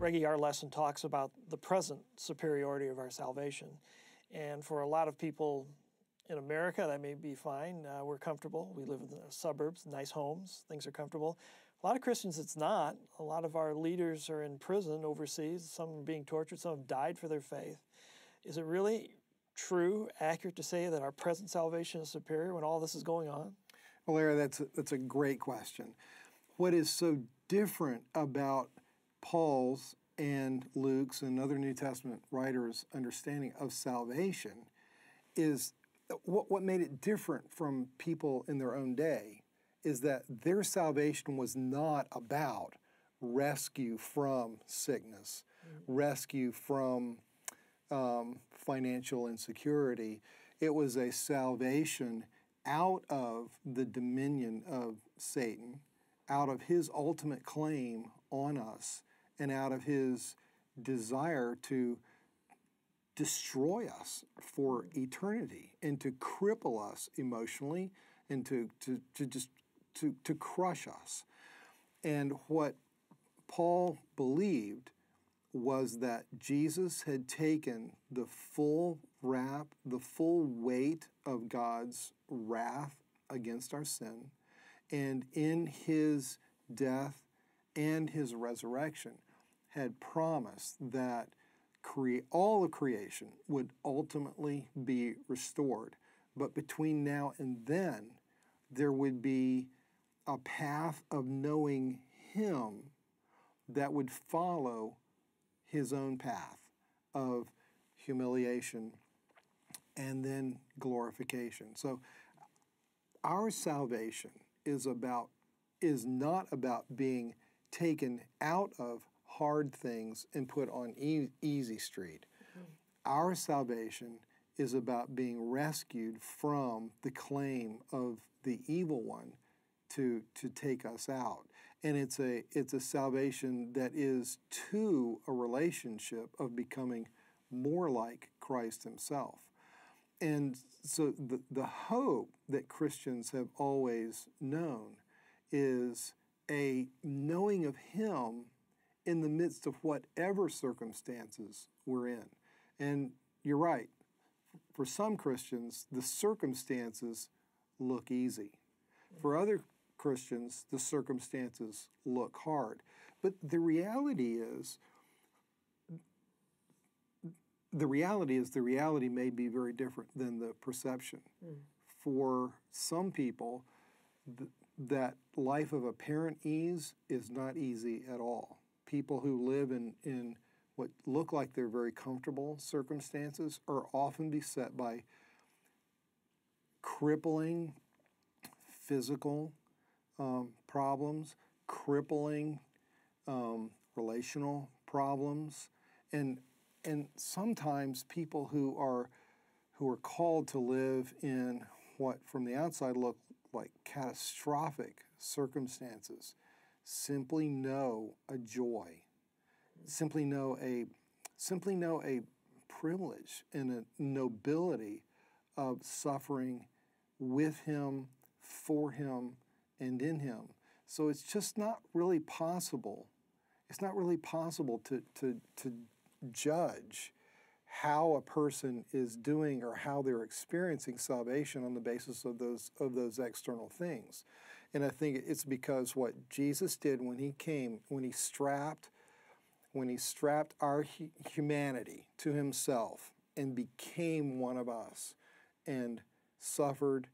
Reggie, our lesson talks about the present superiority of our salvation. And for a lot of people in America, that may be fine. We're comfortable. We live in the suburbs, nice homes. Things are comfortable. A lot of Christians, it's not. A lot of our leaders are in prison overseas. Some are being tortured. Some have died for their faith. Is it really true, accurate to say that our present salvation is superior when all this is going on? Well, Larry, that's a great question. What is so different about Paul's and Luke's and other New Testament writers' understanding of salvation is what made it different from people in their own day is that their salvation was not about rescue from sickness, rescue from financial insecurity. It was a salvation out of the dominion of Satan, out of his ultimate claim on us, and out of his desire to destroy us for eternity and to cripple us emotionally and to crush us. And what Paul believed was that Jesus had taken the full weight of God's wrath against our sin, and in his death and his resurrection had promised that all of creation would ultimately be restored. But between now and then, there would be a path of knowing him that would follow his own path of humiliation and then glorification. So our salvation is not about being taken out of hard things and put on easy street. Our salvation is about being rescued from the claim of the evil one to take us out. And it's a salvation that is to a relationship of becoming more like Christ himself. And so the hope that Christians have always known is a knowing of him in the midst of whatever circumstances we're in. And you're right, for some Christians, the circumstances look easy. For other Christians, the circumstances look hard. But the reality may be very different than the perception. For some people, that life of apparent ease is not easy at all. People who live in what look like they're very comfortable circumstances are often beset by crippling physical problems, crippling relational problems, and sometimes people who are called to live in what from the outside look like catastrophic circumstances simply know a joy, simply know a privilege and a nobility of suffering with him, for him, and in him. So it's just not really possible. It's not really possible to judge how a person is doing or how they're experiencing salvation on the basis of those external things. And I think it's because what Jesus did when he came, when he strapped our humanity to himself and became one of us and suffered,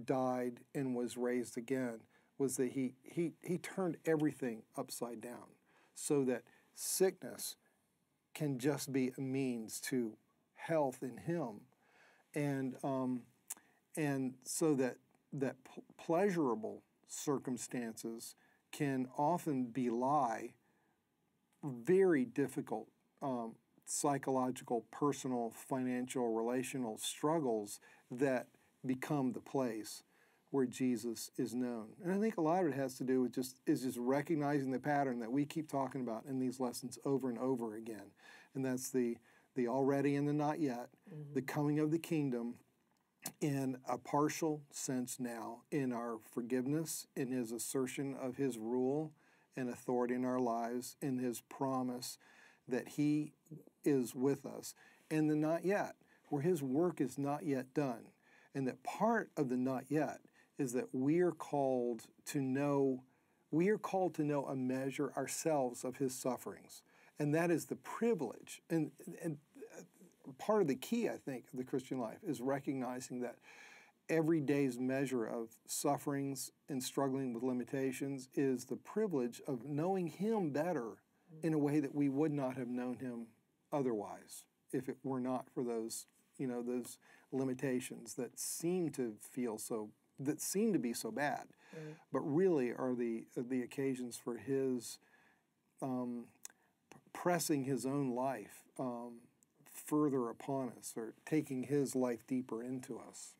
died, and was raised again, was that he turned everything upside down so that sickness can just be a means to health in him, and so that pleasurable circumstances can often belie very difficult psychological, personal, financial, relational struggles that become the place where Jesus is known. And I think a lot of it has to do with just recognizing the pattern that we keep talking about in these lessons over and over again. And that's the already and the not yet, the coming of the kingdom in a partial sense now, in our forgiveness, in his assertion of his rule and authority in our lives, in his promise that he is with us, and the not yet, where his work is not yet done. And that part of the not yet is that we are called to know a measure ourselves of his sufferings. And that is the privilege. And part of the key, I think, of the Christian life is recognizing that every day's measure of sufferings and struggling with limitations is the privilege of knowing him better in a way that we would not have known him otherwise if it were not for those, those limitations that seem to be so bad, but really are the occasions for his pressing his own life further upon us, or taking his life deeper into us.